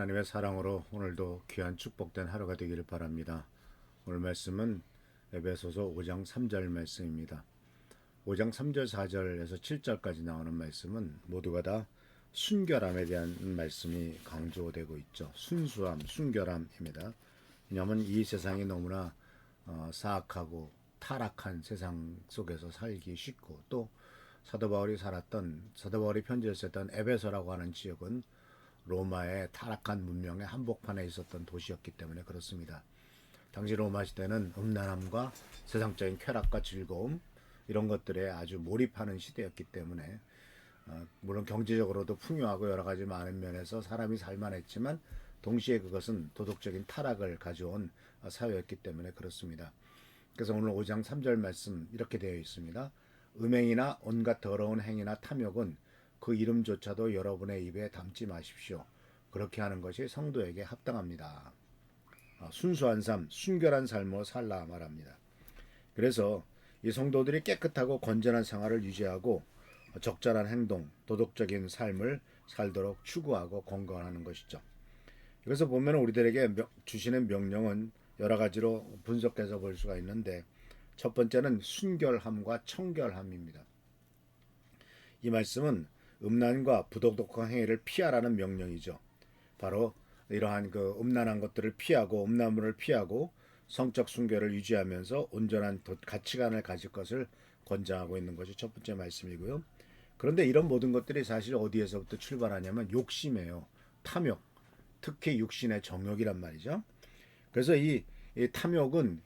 하나님의 사랑으로 오늘도 귀한 축복된 하루가 되기를 바랍니다. 오늘 말씀은 에베소서 5장 3절 말씀입니다. 5장 3절 4절에서 7절까지 나오는 말씀은 모두가 다 순결함에 대한 말씀이 강조되고 있죠. 순수함, 순결함입니다. 왜냐하면 이 세상이 너무나 사악하고 타락한 세상 속에서 살기 쉽고, 또 사도 바울이 편지를 썼던 에베소라고 하는 지역은 로마의 타락한 문명의 한복판에 있었던 도시였기 때문에 그렇습니다. 당시 로마 시대는 음란함과 세상적인 쾌락과 즐거움, 이런 것들에 아주 몰입하는 시대였기 때문에 물론 경제적으로도 풍요하고 여러 가지 많은 면에서 사람이 살만했지만, 동시에 그것은 도덕적인 타락을 가져온 사회였기 때문에 그렇습니다. 그래서 오늘 5장 3절 말씀 이렇게 되어 있습니다. 음행이나 온갖 더러운 행위나 탐욕은 그 이름조차도 여러분의 입에 담지 마십시오. 그렇게 하는 것이 성도에게 합당합니다. 순수한 삶, 순결한 삶으로 살라 말합니다. 그래서 이 성도들이 깨끗하고 건전한 생활을 유지하고 적절한 행동, 도덕적인 삶을 살도록 추구하고 권고하는 것이죠. 그래서 보면 우리들에게 주시는 명령은 여러 가지로 분석해서 볼 수가 있는데, 첫 번째는 순결함과 청결함입니다. 이 말씀은 음란과 부도덕한 행위를 피하라는 명령이죠. 바로 이러한 그 음란한 것들을 피하고 음란물을 피하고 성적 순결을 유지하면서 온전한 가치관을 가질 것을 권장하고 있는 것이 첫 번째 말씀이고요. 그런데 이런 모든 것들이 사실 어디에서부터 출발하냐면 욕심이에요. 탐욕, 특히 육신의 정욕이란 말이죠. 그래서 이 탐욕은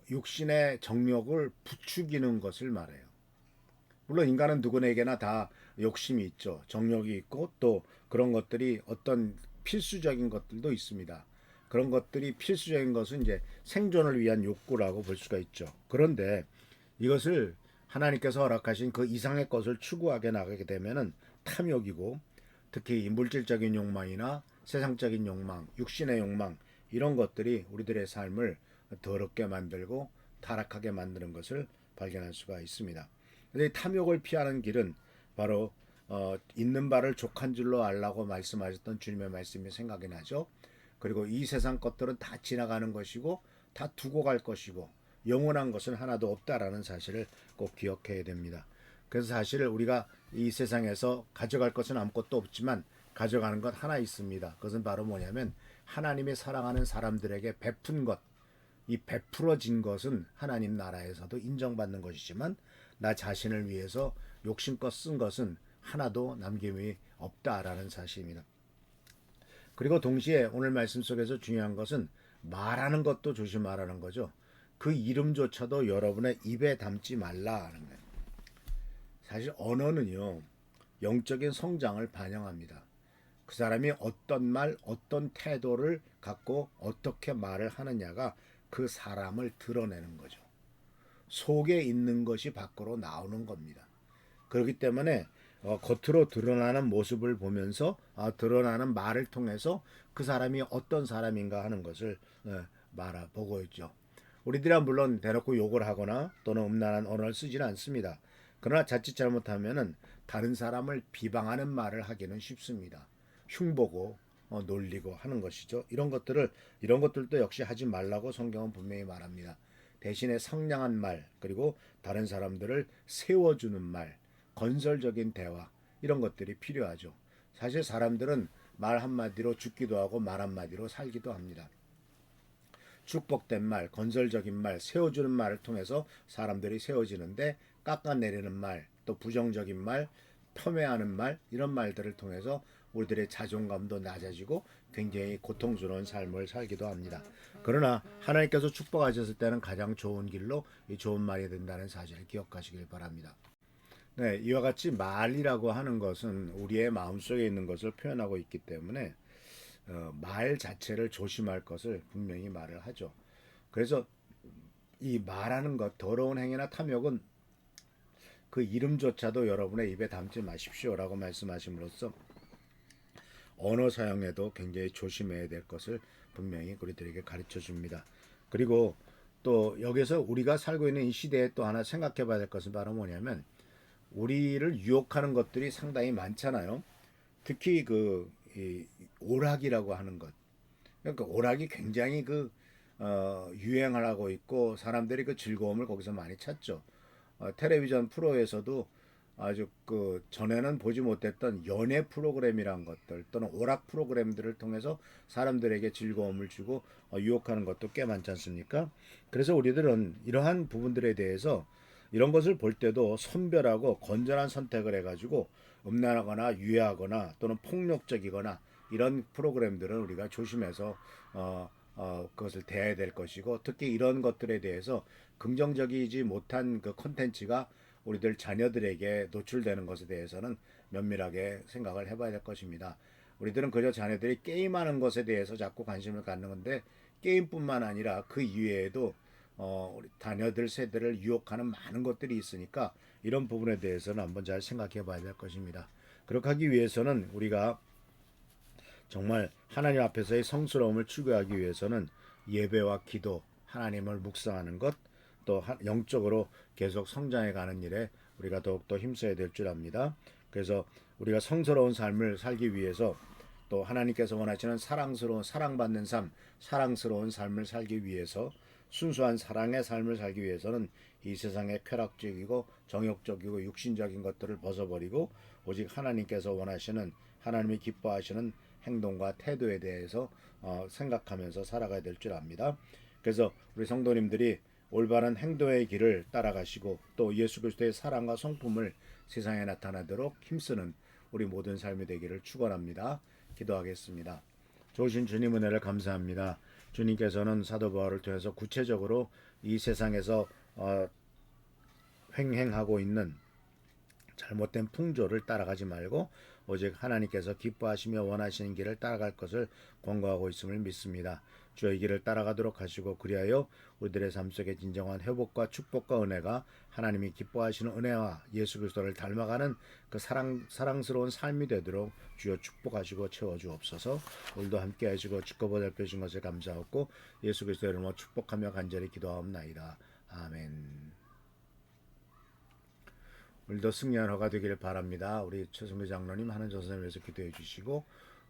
육신의 정욕을 부추기는 것을 말해요. 물론 인간은 누구에게나 다 욕심이 있죠. 정욕이 있고, 또 그런 것들이 어떤 필수적인 것들도 있습니다. 그런 것들이 필수적인 것은 이제 생존을 위한 욕구라고 볼 수가 있죠. 그런데 이것을 하나님께서 허락하신 그 이상의 것을 추구하게 나가게 되면은 탐욕이고, 특히 물질적인 욕망이나 세상적인 욕망, 육신의 욕망, 이런 것들이 우리들의 삶을 더럽게 만들고 타락하게 만드는 것을 발견할 수가 있습니다. 근데 탐욕을 피하는 길은 바로 있는 바를 족한 줄로 알라고 말씀하셨던 주님의 말씀이 생각이 나죠. 그리고 이 세상 것들은 다 지나가는 것이고 다 두고 갈 것이고 영원한 것은 하나도 없다라는 사실을 꼭 기억해야 됩니다. 그래서 사실 우리가 이 세상에서 가져갈 것은 아무것도 없지만 가져가는 것 하나 있습니다. 그것은 바로 뭐냐면 하나님이 사랑하는 사람들에게 베푼 것, 이 베풀어진 것은 하나님 나라에서도 인정받는 것이지만, 나 자신을 위해서 욕심껏 쓴 것은 하나도 남김이 없다라는 사실입니다. 그리고 동시에 오늘 말씀 속에서 중요한 것은 말하는 것도 조심하라는 거죠. 그 이름조차도 여러분의 입에 담지 말라는 거예요. 사실 언어는요, 영적인 성장을 반영합니다. 그 사람이 어떤 말, 어떤 태도를 갖고 어떻게 말을 하느냐가 그 사람을 드러내는 거죠. 속에 있는 것이 밖으로 나오는 겁니다. 그렇기 때문에 겉으로 드러나는 모습을 보면서 드러나는 말을 통해서 그 사람이 어떤 사람인가 하는 것을 말아보고 있죠. 우리들은 물론 대놓고 욕을 하거나 또는 음란한 언어를 쓰지는 않습니다. 그러나 자칫 잘못하면은 다른 사람을 비방하는 말을 하기는 쉽습니다. 흉보고 놀리고 하는 것이죠. 이런 것들도 역시 하지 말라고 성경은 분명히 말합니다. 대신에 상냥한 말, 그리고 다른 사람들을 세워주는 말, 건설적인 대화, 이런 것들이 필요하죠. 사실 사람들은 말 한마디로 죽기도 하고 말 한마디로 살기도 합니다. 축복된 말, 건설적인 말, 세워주는 말을 통해서 사람들이 세워지는데, 깎아내리는 말, 또 부정적인 말, 폄훼하는 말, 이런 말들을 통해서 우리들의 자존감도 낮아지고 굉장히 고통스러운 삶을 살기도 합니다. 그러나 하나님께서 축복하셨을 때는 가장 좋은 길로 이 좋은 말이 된다는 사실을 기억하시길 바랍니다. 네, 이와 같이 말이라고 하는 것은 우리의 마음속에 있는 것을 표현하고 있기 때문에 말 자체를 조심할 것을 분명히 말을 하죠. 그래서 이 말하는 것, 더러운 행위나 탐욕은 그 이름조차도 여러분의 입에 담지 마십시오라고 말씀하심으로써 언어 사용에도 굉장히 조심해야 될 것을 분명히 우리들에게 가르쳐 줍니다. 그리고 또 여기서 우리가 살고 있는 이 시대에 또 하나 생각해 봐야 될 것은 바로 뭐냐면, 우리를 유혹하는 것들이 상당히 많잖아요. 특히 그 이 오락이라고 하는 것. 그러니까 오락이 굉장히 유행을 하고 있고 사람들이 그 즐거움을 거기서 많이 찾죠. 텔레비전 프로에서도 아주 전에는 보지 못했던 연애 프로그램이란 것들 또는 오락 프로그램들을 통해서 사람들에게 즐거움을 주고 유혹하는 것도 꽤 많지 않습니까? 그래서 우리들은 이러한 부분들에 대해서 이런 것을 볼 때도 선별하고 건전한 선택을 해가지고 음란하거나 유해하거나 또는 폭력적이거나 이런 프로그램들은 우리가 조심해서 그것을 대해야 될 것이고 특히 이런 것들에 대해서 긍정적이지 못한 그 콘텐츠가 우리들 자녀들에게 노출되는 것에 대해서는 면밀하게 생각을 해봐야 될 것입니다. 우리들은 그저 자녀들이 게임하는 것에 대해서 자꾸 관심을 갖는 건데 게임뿐만 아니라 그 이외에도 우리 자녀들 세대를 유혹하는 많은 것들이 있으니까 이런 부분에 대해서는 한번 잘 생각해 봐야 될 것입니다. 그렇게 하기 위해서는 우리가 정말 하나님 앞에서의 성스러움을 추구하기 위해서는 예배와 기도, 하나님을 묵상하는 것, 또 영적으로 계속 성장해 가는 일에 우리가 더욱더 힘써야 될 줄 압니다. 그래서 우리가 성스러운 삶을 살기 위해서 또 하나님께서 원하시는 사랑스러운 사랑받는 삶, 사랑스러운 삶을 살기 위해서 순수한 사랑의 삶을 살기 위해서는 이 세상의 쾌락적이고 정욕적이고 육신적인 것들을 벗어버리고 오직 하나님께서 원하시는 하나님이 기뻐하시는 행동과 태도에 대해서 생각하면서 살아가야 될 줄 압니다. 그래서 우리 성도님들이 올바른 행동의 길을 따라가시고 또 예수 그리스도의 사랑과 성품을 세상에 나타나도록 힘쓰는 우리 모든 삶이 되기를 축원합니다. 기도하겠습니다. 좋으신 주님 은혜를 감사합니다. 주님께서는 사도 바울을 통해서 구체적으로 이 세상에서 횡행하고 있는 잘못된 풍조를 따라가지 말고 오직 하나님께서 기뻐하시며 원하시는 길을 따라갈 것을 권고하고 있음을 믿습니다. 주의 길을 따라가도록 하시고 그리하여 우리들의 삶 속에 진정한 회복과 축복과 은혜가 하나님이 기뻐하시는 은혜와 예수 그리스도를 닮아가는 그 사랑스러운 삶이 되도록 주여 축복하시고 채워주옵소서. 오늘도 함께 하시고 축복을 살펴주신 것을 감사하고 예수 그리스도의 이름으로 축복하며 간절히 기도하옵나이다. 아멘. 오늘도 승리한 하가 되기를 바랍니다. 우리 최승규 장로님 하는 전선을 위해서 기도해 주시고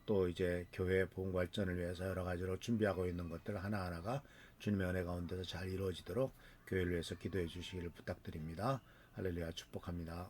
또 이제 교회 복음 발전을 위해서 여러 가지로 준비하고 있는 것들 하나하나가 주님의 은혜 가운데서 잘 이루어지도록 교회를 위해서 기도해 주시기를 부탁드립니다. 할렐루야 축복합니다.